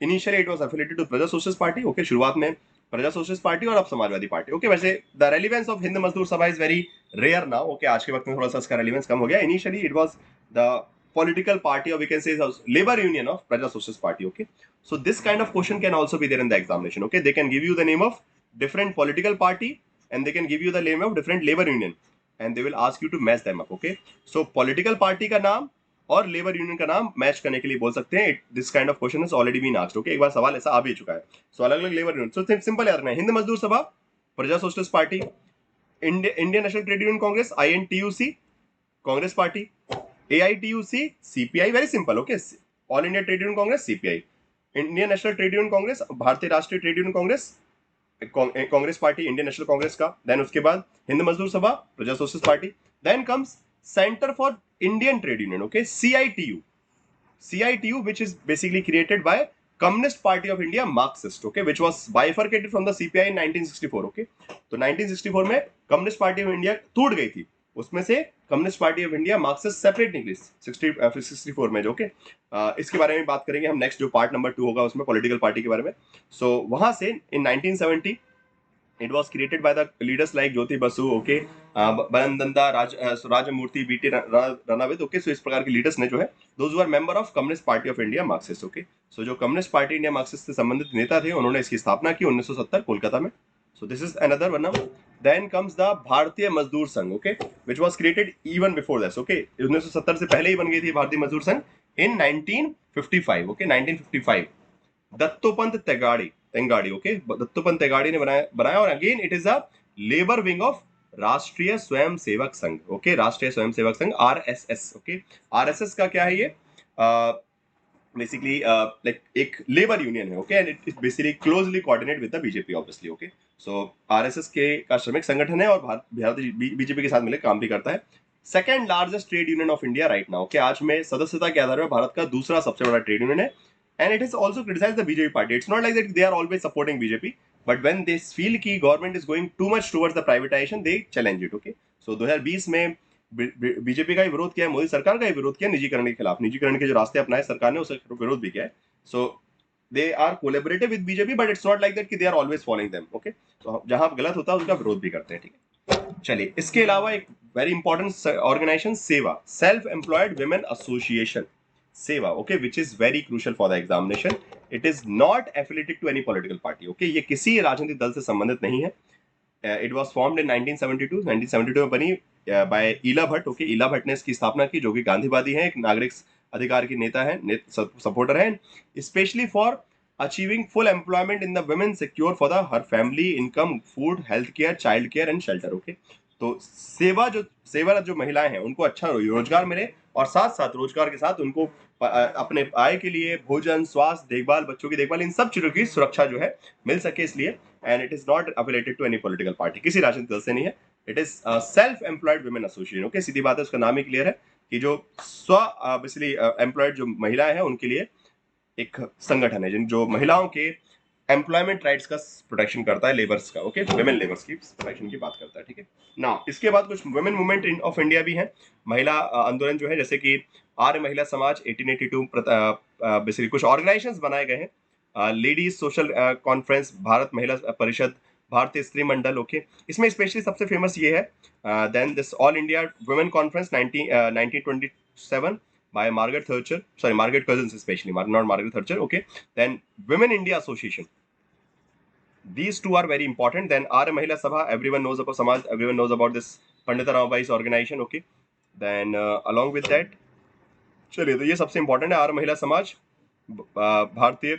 Initially it was affiliated to Praja socialist party. Okay, शुरुआत में प्रजा सोशलिस्ट पार्टी और अब समाजवादी पार्टी। ओके, वैसे the relevance of Hind Mazdoor Sabha is very rare now. Okay, आज के वक्त में थोड़ा सा इसका रेलिवेंस कम हो गया। Initially it was the political party, or we can say labor union of Praja Socialist Party. Okay, so this kind of question can also be there in the examination. Okay, they can give you the name of different political party and they can give you the name of different labor union and they will ask you to match them up. Okay, so political party का नाम और labour union का नाम match करने के लिए बोल सकते हैं। This kind of question is already been asked. Okay, एक बार सवाल ऐसा आ भी चुका है। सो अलग अलग लेबर यूनियन, सो सिंपल याद रखना है, Hind Mazdoor Sabha, Praja socialist Party, Indian national trade union Congress INTUC Congress party, AITUC CPI, very simple. Okay, All India Trade union Congress CPI, Indian national trade union Congress, Bharatiya Rashtriya Trade union Congress, Congress party Indian National Congress का। Then उसके बाद Hind Mazdoor Sabha, Praja socialist Party. Then comes Centre for Indian Trade Union, okay, CITU, which is basically created by Communist Party of India Marxist, okay, which was bifurcated from the CPI in 1964. okay, तो 1964 में communist Party of India टूट गई थी, उसमें से communist Party of India Marxist separate निकली 64 में जो। ओके, इसके बारे में बात करेंगे हम नेक्स्ट, जो पार्ट नंबर 2 होगा उसमें पॉलिटिकल पार्टी के बारे में। सो वहां से इन 1970 it was created by the leaders like Jyoti Basu, okay, Banandanda, Rajamurthy, BT Ranawit, okay, so इस प्रकार के लीडर्स ने जो है, those who are member of Communist Party of India Marxist, okay, so जो कम्युनिस्ट पार्टी इंडिया मार्क्सिस्ट से संबंधित नेता थे उन्होंने इसकी स्थापना की 1970 कोलकाता में। so this is another one. Then comes the भारतीय मजदूर संघ, okay, which was created even before this, okay, 1970 से पहले ही बन गई थी भारतीय मजदूर संघ in 1955, okay, 1955 Dattopant Thengadi, okay, Dattopant Thengadi ने बनाया और again it is a labour wing of Rashtriya Swayamsevak संघ, ओके, राष्ट्रीय स्वयंसेवक संघ RSS, ओके। RSS का क्या है ये? बेसिकली लाइक एक लेबर यूनियन है, okay, and it is basically closely coordinate with the BJP obviously, okay. So RSS के का श्रमिक संगठन है और भारतीय बीजेपी के साथ मिलकर काम भी करता है। Second largest trade union of India right now, okay, आज में सदस्यता के आधार पर भारत का दूसरा सबसे बड़ा ट्रेड यूनियन है। And it is also criticized the BJP party. It's not like that they are always supporting BJP, but when they feel कि government is going too much towards the privatization, they challenge it. Okay, so 2020 में BJP का ही विरोध किया है, मोदी सरकार का ही विरोध किया निजीकरण के खिलाफ, निजीकरण के जो रास्ते अपनाए सरकार ने उसका विरोध भी किया है। So they are collaborative with BJP, but it's not like that कि they are always following them. Okay, so जहां गलत होता है उसका विरोध भी करते हैं, ठीक है। चलिए, इसके अलावा एक वेरी इंपॉर्टेंट ऑर्गेनाइजेशन सेवा, सेल्फ एम्प्लॉयड विमेन एसोसिएशन, सेवा, okay, which is very crucial for the examination. It is not affiliated to any political party, okay, ये किसी राजनीतिक दल से संबंधित नहीं है। इट वाज फॉर्म्ड इन 1972 में बनी बाय ईला भट्ट, ओके, ईला भट्ट ने इसकी स्थापना की, जो कि गांधीवादी हैं, एक नागरिक अधिकार की नेता है, सपोर्टर है, specially for achieving full employment in the women, secure for the her family income, food, health care, child care and shelter, okay. तो सेवा जो महिलाएं हैं उनको अच्छा रोजगार मिले और साथ साथ रोजगार के साथ उनको अपने आय के लिए भोजन, स्वास्थ्य, देखभाल, बच्चों की देखभाल, इन सब चीजों की सुरक्षा जो है मिल सके, इसलिए। And it is not affiliated to any political party, किसी राजनीतिक दल से नहीं है। It is self employed women association, okay, सीधी बात है, उसका नाम ही क्लियर है कि जो बेसिकली एम्प्लॉयड जो महिलाएं हैं उनके लिए एक संगठन है जो महिलाओं के एम्प्लॉयमेंट राइट्स का प्रोटेक्शन करता है, लेबर्स का, ओके, वुमेन लेबर्स की प्रोटेक्शन की बात करता है, ठीक है ना। इसके बाद कुछ वुमेन मूवमेंट ऑफ इंडिया भी है, महिला आंदोलन जो है, जैसे कि आर्य महिला समाज 1882, बेसिकली कुछ ऑर्गेनाइजेशंस बनाए गए हैं, लेडीज सोशल कॉन्फ्रेंस, भारत महिला परिषद, भारतीय स्त्री मंडल, ओके, इसमें स्पेशली सबसे फेमस ये है। Then this All India Women Conference 1927 by Margaret Thatcher, sorry, Margaret Cousins especially, not Margaret Thatcher, okay. Then Women India Association, these two are very important. Then Arya Mahila Sabha, everyone knows about Samaj, everyone knows about this Pandita Ramabai's organization, okay. Then along with that, चलिए, तो ये सबसे important है, आर्य महिला समाज, भारतीय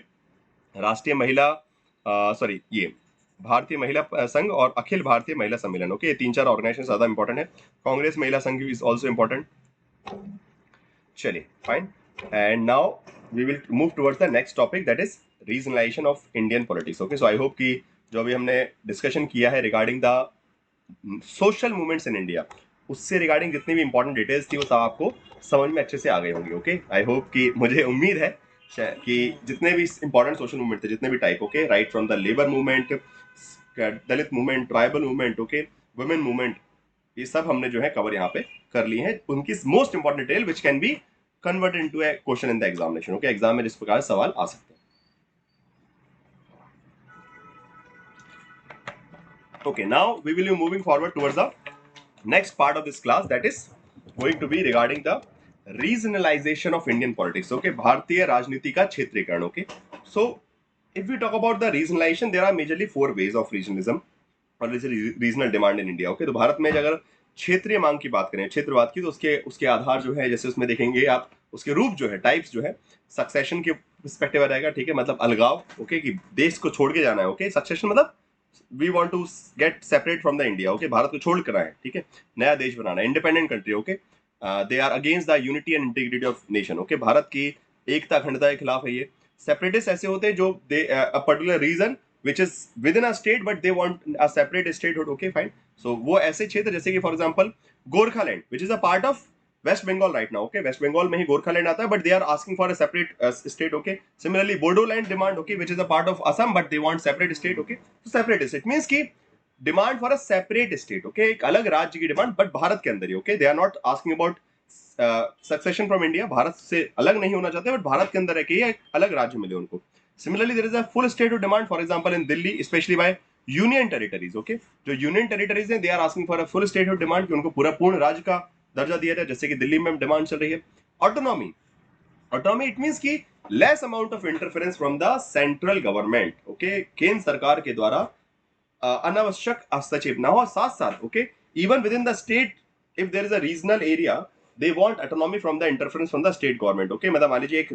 राष्ट्रीय महिला सॉरी ये भारतीय महिला संघ और अखिल भारतीय महिला सम्मेलन, ओके, ये 3-4 ऑर्गेनाइजेशन ज्यादा इंपॉर्टेंट है। Congress Mahila Sangh is also important. चलिए, fine, and now we will move towards the next topic, that is regionalisation of Indian politics, okay. So I hope कि जो अभी हमने डिस्कशन किया है regarding the social movements in India, उससे regarding जितनी भी इंपॉर्टेंट डिटेल्स थी वो सब आपको समझ में अच्छे से आ गई होंगी, ओके। आई होप कि, मुझे उम्मीद है कि जितने भी इंपॉर्टेंट सोशल मूवमेंट थे, जितने भी type, okay, right from the labour movement, Dalit movement, tribal movement, okay, women movement, ये सब हमने जो है कवर यहाँ पे कर ली है, उनकी most important detail which can be converted into A question in the examination, okay, exam में जिस प्रकार सवाल आ सकते हैं। Okay, now we will be moving forward towards the next part of this class, that is going to be regarding the regionalization of Indian politics. Okay, भारतीय राजनीति का क्षेत्रीकरण. Okay, so if we talk about the regionalization, there are majorly four ways of regionalism और regional demand in India. Okay, तो भारत में अगर क्षेत्रीय मांग की बात करें, क्षेत्रवाद की, तो उसके उसके आधार जो है, जैसे उसमें देखेंगे आप, उसके रूप जो है, टाइप्स जो है, सक्सेशन के पर्सपेक्टिव आ जाएगा. ठीक है, मतलब अलगाव. ओके, कि देश को छोड़ के जाना है. ओके, सक्सेशन मतलब we want to get separate from the India. Okay, भारत को छोड़ कर आए. ठीक है, नया देश बनाना है, independent country. Okay, they are against the unity and integrity of nation. Okay, भारत की एकता अखंडता के खिलाफ है ये. सेपरेटिस्ट ऐसे होते हैं जो दे a particular region which is within a state but they want a separate statehood. Okay, fine. So वो ऐसे क्षेत्र जैसे कि for example Gorkhaland which is a part of West Bengal right now. Okay, West Bengal में ही गोरखालैंड आता है, but they are asking for a separate state. Okay, similarly Bodoland demand. Okay, which is a part of Assam but they want separate state. Okay, तो separate state means की demand for a separate state. Okay, एक अलग राज्य की demand, but भारत के अंदर ही. Okay, they are not asking about secession from India, भारत से अलग नहीं होना चाहते, बट भारत के अंदर है कि एक अलग राज्य मिले उनको. Similarly, there is a full statehood demand, for example, in Delhi, especially by union territories. Okay, जो union territories हैं, they are asking for a full statehood demand कि उनको पूरा पूर्ण राज्य का दर्जा दिया जाए, जैसे कि दिल्ली में डिमांड चल रही है. ऑटोनॉमी. ऑटोनॉमी इट मींस की less amount of interference from the central government. Okay, केंद्र सरकार के द्वारा अनावश्यक हस्तक्षेप ना हो. साथ साथ okay, even within the state, if there is a regional area, they want autonomy from the interference from the state government. Okay, मतलब मान लीजिए एक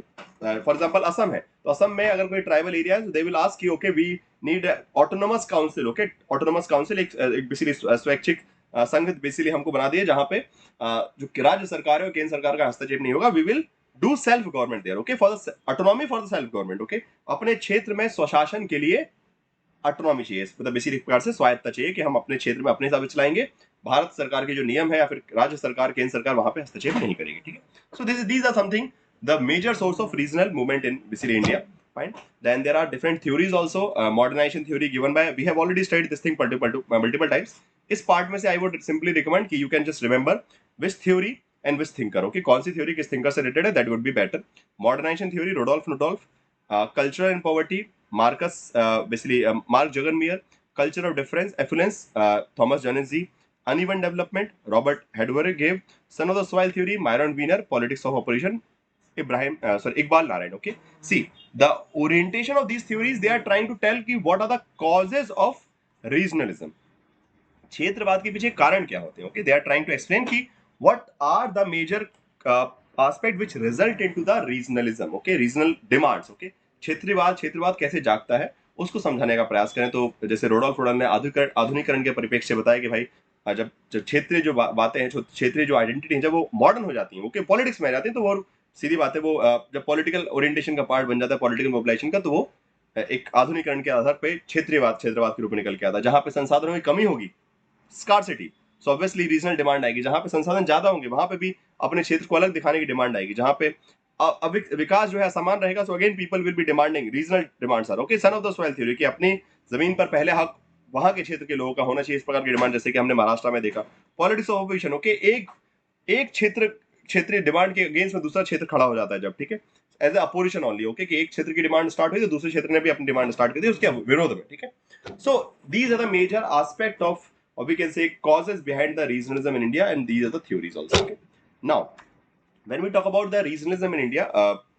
फॉर एग्जांपल असम है, तो असम में अगर कोई ट्राइबल एरिया है, तो दे विल आस्क कि okay we need autonomous council. Okay, autonomous council एक बेसिकली स्वैच्छिक संघ बेसिकली हमको बना दिए, जहां पे जो राज्य सरकार है और केंद्र सरकार का हस्तक्षेप नहीं होगा. We will do self government there. Okay, for the autonomy for the self government. Okay, अपने क्षेत्र में स्वशासन के लिए ऑटोनॉमी चाहिए, मतलब बेसिकली प्रकार से स्वायत्ता चाहिए कि हम अपने क्षेत्र में अपने हिसाब से चलाएंगे. भारत सरकार के जो नियम है या फिर राज्य सरकार, केंद्र सरकार वहां पे हस्तक्षेप नहीं करेगी. ठीक है, so these are something the major source of regional movement in basically India. Fine. Then there are different theories also. Modernization theory given by, we have already studied this thing multiple times. इस part में से I would simply recommend कि you can just remember which theory and which thinker. Okay, कौन सी theory किस thinker से related है, that would be better. Modernization theory, Rodolphe Nodolf. Culture and poverty, Marcus, basically Mark Jugenmeyer. Culture of difference, affluence, Thomas Jeunet. Uneven development, Robert Hedberg gave. Son of the soil theory, Myron Wiener. Politics of opposition, Iqbal Narayan. Okay, see the orientation of these theories. They are trying to tell कि what are the causes of regionalism. क्षेत्रवाद के पीछे कारण क्या होते हैं. Okay, they are trying to explain कि what are the major aspect which result into the regionalism. Okay, regional demands. Okay, क्षेत्रवाद कैसे जागता है, उसको समझाने का प्रयास करें. तो जैसे रोडोल्फ रोडल ने आधुनिकरण के परिप्रेक्ष्य से बताया कि भाई जब क्षेत्रीय जो बातें हैं, क्षेत्रीय जो आइडेंटिटी है, जब वो मॉडर्न हो जाती है, ओके, पॉलिटिक्स में आ जाती है, तो वो सीधी बात है, वो जब पॉलिटिकल ओरिएंटेशन का पार्ट बन जाता है, पॉलिटिकल मोबिलाइजेशन का, तो वो एक आधुनिकरण के आधार पे क्षेत्रवाद के रूप में निकल के आता है, जहां पे संसाधनों की कमी होगी, scarcity. So obviously regional demand आएगी. जहां पे संसाधन ज्यादा होंगे, वहां पे भी अपने क्षेत्र को अलग दिखाने की डिमांड आएगी. जहां पे विकास जो है असमान रहेगा, so again people will be demanding regional demands are. Okay, son of the soil theory कि अपनी जमीन पर पहले हक वहां के क्षेत्र के लोगों का होना चाहिए, इस प्रकार की डिमांड, जैसे कि हमने महाराष्ट्र में देखा. Politics of opposition. ओके, एक क्षेत्रीय डिमांड के अगेंस्ट में दूसरा क्षेत्र खड़ा हो जाता है जब. ठीक है, as a opposition only. Okay, कि एक क्षेत्र की डिमांड स्टार्ट हुई तो दूसरे क्षेत्र ने भी अपनी डिमांड स्टार्ट कर दी उसके विरोध में. ठीक है, so these are the major aspect of, or we can say, causes behind the regionalism in India, and these are the theories also. Okay, now when we talk about the regionalism in India,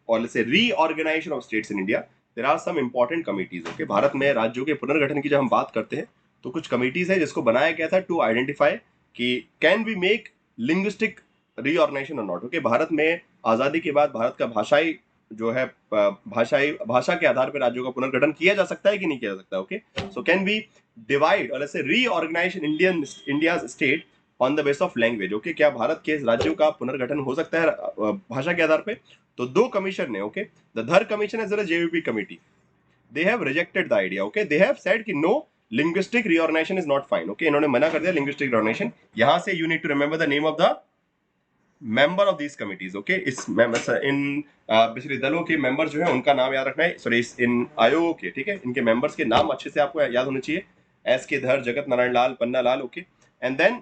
or let's say reorganization of states in India, there are some important committees. Okay, Bharat में राज्यों के पुनर्गठन की जब हम बात करते हैं, तो कुछ कमिटीज है जिसको बनाया गया था टू आइडेंटिफाई कि can we make linguistic reorganisation or not. Okay, Bharat में आजादी के बाद भारत का भाषाई जो है, भाषा के आधार पर राज्यों का पुनर्गठन किया जा सकता है कि नहीं किया जा सकता. Okay, so can we divide और ऐसे reorganise India state on the base of language. Okay, क्या भारत के राज्यों का पुनर्गठन हो सकता है भाषा के आधार पे. तो दो कमीशन ने, okay, the Dhar commission as well as JVP committee, they have rejected the idea. Okay, they have said कि no, linguistic reorganisation is not fine. Okay, इन्होंने मना कर दिया लिंग्विस्टिक रीऑर्गेनाइजेशन. यहां से you need to remember the name of the member of these committees. Okay, इस इन basically दलों के मेंबर जो है उनका नाम याद रखना है, सॉरी इन आयोगों के. ठीक है, इनके मेंबर्स के नाम अच्छे से आपको याद होने चाहिए. S K Dhar, Jagat Narayan Lal, Panna Lal. Okay, and then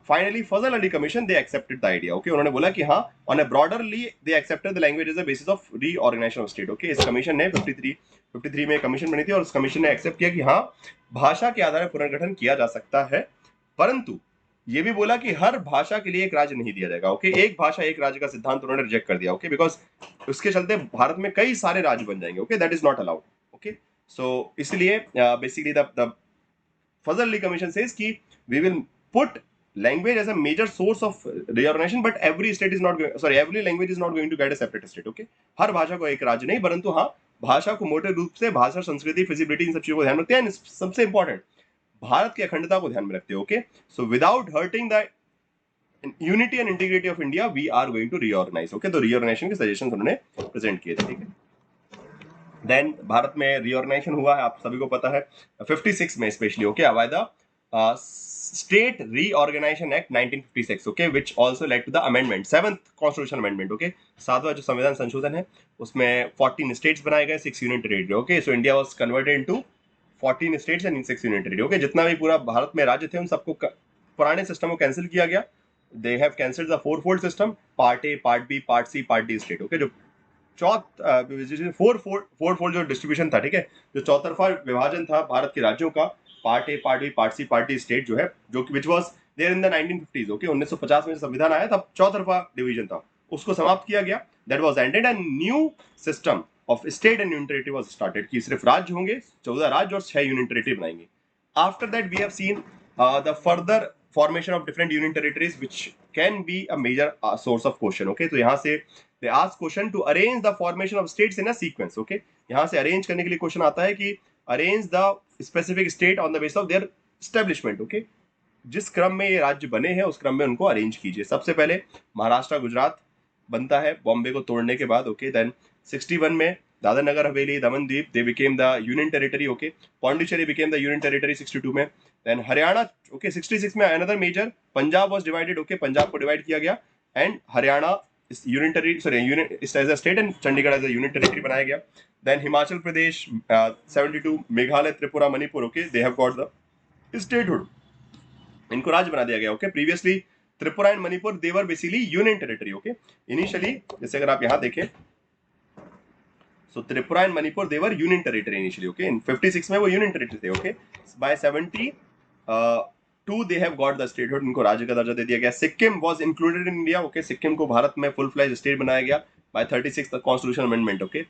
finally Fazal Ali commission they accepted the idea, okay, उन्होंने बोला कि हाँ, on a broadly they accepted the language as a basis of reorganisation of state, okay. इस कमीशन ने 53 में कमीशन बनी थी और उस कमीशन ने एक्सेप्ट किया कि हाँ, भाषा के आधार पर पुनर्गठन किया जा सकता है, परंतु ये भी बोला कि हर भाषा के लिए एक राज्य नहीं दिया जाएगा, ओके। एक भाषा एक राज्य का सिद्धांत उन्होंने रिजेक्ट कर दिया, ओके, बिकॉज उसके चलते भारत में कई सारे राज्य बन जाएंगे, okay, that is not allowed, okay. So इसलिए basically the Fazal Ali commission says कि we will put language as a major source of reorganization, but every state is not every language is not going to get a separate state, okay। हर भाषा को एक राज्य नहीं, परंतु हाँ, भाषा को मोटे रूप से भाषा, संस्कृति, फिजिबिलिटी, इन सब चीजों को ध्यान रखते हैं। सबसे इंपॉर्टेंट, भारत की अखंडता को ध्यान में रखते हैं, okay. So without hurting the unity and integrity of India we are going to reorganise, okay. तो रीऑर्गेनाइजेशन के सजेशन उन्होंने प्रेजेंट किए थे, ठीक है। देन भारत में रीऑर्गेनाइजेशन हुआ है, आप सभी को पता है, 56 में specially, okay, by the state reorganisation act 1956, okay, which also led to the amendment, 7th constitution amendment, okay. 7वां जो संविधान संशोधन है उसमें 14 स्टेट्स बनाए गए, 6 union territory, okay. So India was converted into 14 states and 6 union territory, okay. जितना भी पूरा भारत में राज्य थे उन सबको पुराने सिस्टम को कैंसिल किया गया। They have cancelled the fourfold system, part A, part B, part C, part D state, okay. जो फोर फोल्ड जो डिस्ट्रीब्यूशन था, ठीक है, जो चौतरफा विभाजन था भारत के राज्यों का, part A, part B, part C, part D state जो है, जो which was there in the 1950s, okay. 1950 में संविधान आया तब चौतरफा डिवीजन था, उसको समाप्त किया गया, that was ended and new system of state and union territory was started, कि सिर्फ राज्य होंगे, 14 राज्य और 6 यूनियन टेरिटरी बनाएंगे। After that we have seen the further formation of different union territories which can be a major source of question, okay। तो यहाँ से they ask question to arrange the formation of states in a sequence, okay। यहाँ से arrange करने के लिए question आता है कि arrange the specific state on the basis of their establishment, okay। जिस क्रम में ये राज्य बने हैं उस क्रम में उनको अरेंज कीजिए। सबसे पहले महाराष्ट्र गुजरात बनता है बॉम्बे को तोड़ने के बाद, ओके। देन 61 में Dadar Nagar Haveli Daman Diu they became the union territory, okay. Pondicherry became the union territory 62 में। देन हरियाणा, ओके, 66 में another major, Punjab was divided, okay, Punjab को डिवाइड किया गया and Haryana union territory, sorry union as a state and Chandigarh as a union territory बनाया गया। Then Himachal Pradesh 72, Meghalaya, Tripura, Manipur, okay, they have got the statehood, इनको राज्य बना दिया गया, okay. Previously Tripura and Manipur they were basically union territory, okay. Initially जैसे अगर आप यहां देखें, so Tripura and Manipur they were union territory initially, okay. In 56 में वो यूनियन टेरिटरी थे, ओके। By 72 they have got the statehood, इनको राज्य का दर्जा दे दिया गया। Sikkim was included in India, okay. Sikkim को भारत में फुल फ्लैज स्टेट बनाया गया बाय 36 कॉन्स्टिट्यूशन अमेंडमेंट, ओके।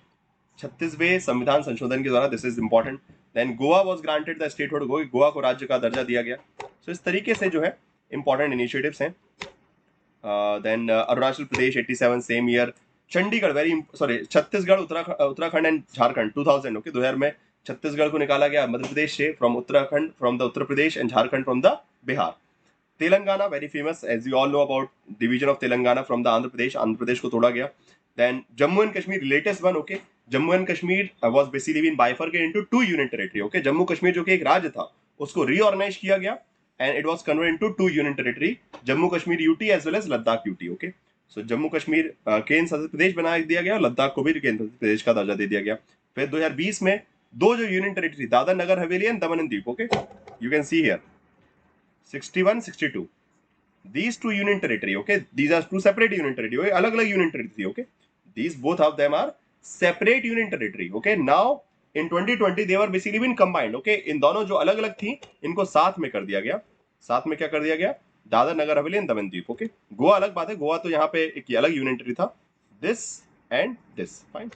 36वें संविधान संशोधन के द्वारा, this is important. Then Goa was granted the statehood, Goa को राज्य का दर्जा दिया गया। सो इस तरीके से जो है इंपॉर्टेंट इनिशिएटिव्स हैं। Then Arunachal Pradesh 87 same year, Chandigarh Chhattisgarh, Uttarakhand and Jharkhand 2000, okay. 2000 में छत्तीसगढ़ को निकाला गया मध्य प्रदेश से, from Uttarakhand, from the Uttar Pradesh, and Jharkhand from the Bihar. Telangana very famous, as you all know about division of Telangana from the Andhra Pradesh को तोड़ा गया। Then Jammu and Kashmir latest one, okay. Jammu and Kashmir was basically been bifurcated into 2 union territory, okay. Jammu Kashmir जो कि एक राज्य था उसको reorganise किया गया and it was converted into 2 union territory, Jammu Kashmir UT as well as Ladakh UT, okay. So Jammu Kashmir केंद्र शासित प्रदेश बना दिया गया और लद्दाख को भी केंद्र शासित प्रदेश का दर्जा दे दिया गया। फिर 2020 में दो जो union territory, Dadar Nagar Haveli and Daman and Diu, okay, you can see here 61, 62, these two union territory, okay, these are two separate union territory, okay, अलग अलग union territory, okay, these both of them are separate union territory, okay। Now in 2020 they were basically been combined, okay। इन दोनों जो अलग अलग थी इनको साथ में कर दिया गया, साथ में क्या कर दिया गया, दादर नगर हवेली एंड दमन दीव, ओके। गोवा अलग बात है, गोवा तो यहाँ पे एक अलग यूनियन टेरिटरी था, this and this, fine.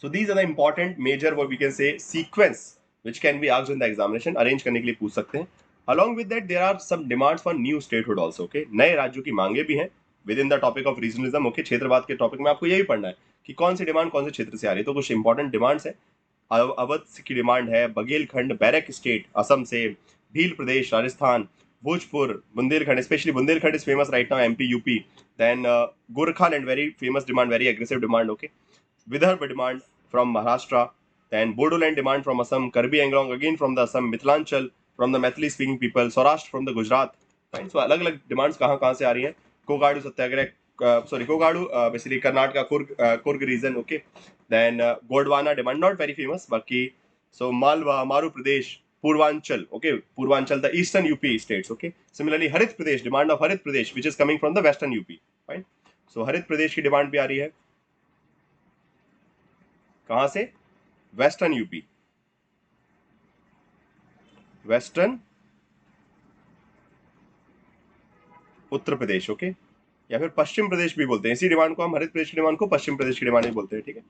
So these are the important major what we can say sequence which can be asked in the examination, arrange करने के लिए पूछ सकते हैं। Along with that there are some demands for new statehood also, okay। नए राज्यों की मांगे भी हैं within the topic of regionalism, okay। क्षेत्रवाद के टॉपिक में आपको यही पढ़ना है कि कौन सी डिमांड कौन से क्षेत्र से आ रही है। तो कुछ इंपॉर्टेंट डिमांड्स है, अवध की डिमांड है, बघेलखंड बैरक स्टेट असम से, Bhil Pradesh Rajasthan, Bhojpur, Bundelkhand, specially Bundelkhand is famous right now, MP UP. Then Gorkhaland very famous demand, very aggressive demand, okay. Vidarbha demand from Maharashtra, then Bodoland demand from Assam, Karbi Anglong again from the Assam, Mithilanchal from the Maithili speaking people, Saurashtra from the Gujarat, right। So अलग अलग demands कहाँ से आ रही हैं। कोगाडू सत्याग्रह, Kodagu basically Karnataka, Coorg region, okay. Then Gondwana demand not very famous, बाकी so Malwa, Maru Pradesh, Purvanchal, okay, Purvanchal the eastern UP states, okay. Similarly Harit Pradesh, demand of Harit Pradesh which is coming from the western UP, fine. So Harit Pradesh की डिमांड भी आ रही है कहां से? Western UP, western Uttar Pradesh, okay, या फिर पश्चिम प्रदेश भी बोलते हैं. इसी डिमांड को हम, हरित प्रदेश की डिमांड को पश्चिम प्रदेश की डिमांड भी बोलते हैं, ठीक है.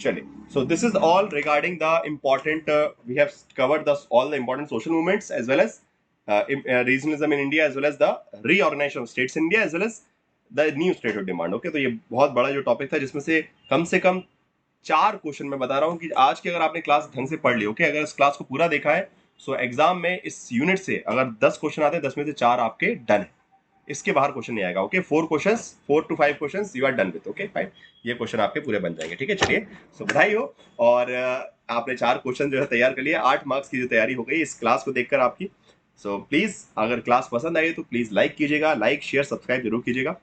चलिए, so this is all regarding the important we have covered the all the important social movements as well as regionalism in India as well as the reorganization of states in India as well as the new state of demand, okay. तो ये बहुत बड़ा जो topic था जिसमें से कम 4 question मैं बता रहा हूँ कि आज की अगर आपने क्लास ढंग से पढ़ ली, ओके, अगर इस क्लास को पूरा देखा है, सो एग्जाम में इस यूनिट से अगर 10 क्वेश्चन आते हैं 10 में से 4 आपके डन है, इसके बाहर क्वेश्चन नहीं आएगा, okay. 4 to 5 questions you are done with, okay, fine. ये क्वेश्चन आपके पूरे बन जाएंगे, ठीक है. चलिए, सो बधाई हो. और आपने 4 क्वेश्चन जो है तैयार कर लिए, 8 मार्क्स की जो तैयारी हो गई इस क्लास को देखकर आपकी. सो प्लीज अगर क्लास पसंद आई तो प्लीज लाइक कीजिएगा, लाइक शेयर सब्सक्राइब जरूर कीजिएगा.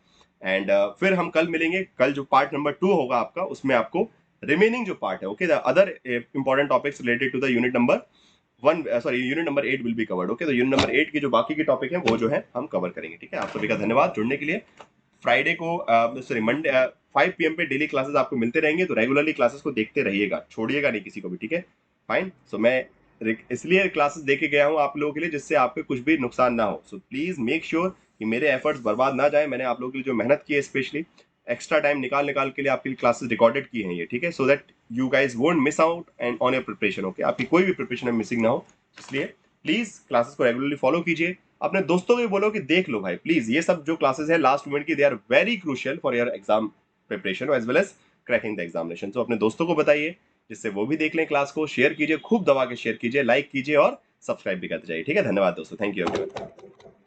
एंड फिर हम कल मिलेंगे. कल जो पार्ट नंबर 2 होगा आपका, उसमें आपको रिमेनिंग जो पार्ट है, okay, the other important topics related to the unit number 8 will be covered, okay. तो यूनिट नंबर 8 की जो बाकी के टॉपिक हैं वो जो है हम कवर करेंगे, ठीक है. आप सभी का धन्यवाद जुड़ने के लिए. फ्राइडे को मंडे 5 PM पे डेली क्लासेस आपको मिलते रहेंगे, तो रेगुलरली क्लासेस को देखते रहिएगा, छोड़िएगा नहीं किसी को भी, ठीक है, फाइन. सो मैं इसलिए क्लासेस देके गया हूँ आप लोगों के लिए जिससे आपको कुछ भी नुकसान ना हो. सो प्लीज मेक श्योर कि मेरे एफर्ट्स बर्बाद ना जाए. मैंने आप लोगों के लिए जो मेहनत की है, स्पेशली एक्स्ट्रा टाइम निकाल के लिए आपके लिए क्लासेस रिकॉर्डेड की हैं ये, ठीक है, सो that you guys won't miss out and on your preparation, okay. आपकी कोई भी प्रिपरेशन में मिसिंग ना हो, इसलिए प्लीज क्लासेस को रेगुलरली फॉलो कीजिए. अपने दोस्तों को भी बोलो कि देख लो भाई, प्लीज ये सब जो क्लासेस है लास्ट मोमेंट की, they are very crucial for your exam preparation as well as cracking the examination. तो अपने दोस्तों को बताइए जिससे वो भी देख लें क्लास को. शेयर कीजिए, खूब दबा के शेयर कीजिए, लाइक कीजिए और सब्सक्राइब भी करते जाइए, ठीक है. धन्यवाद दोस्तों, थैंक यू एवरीवन.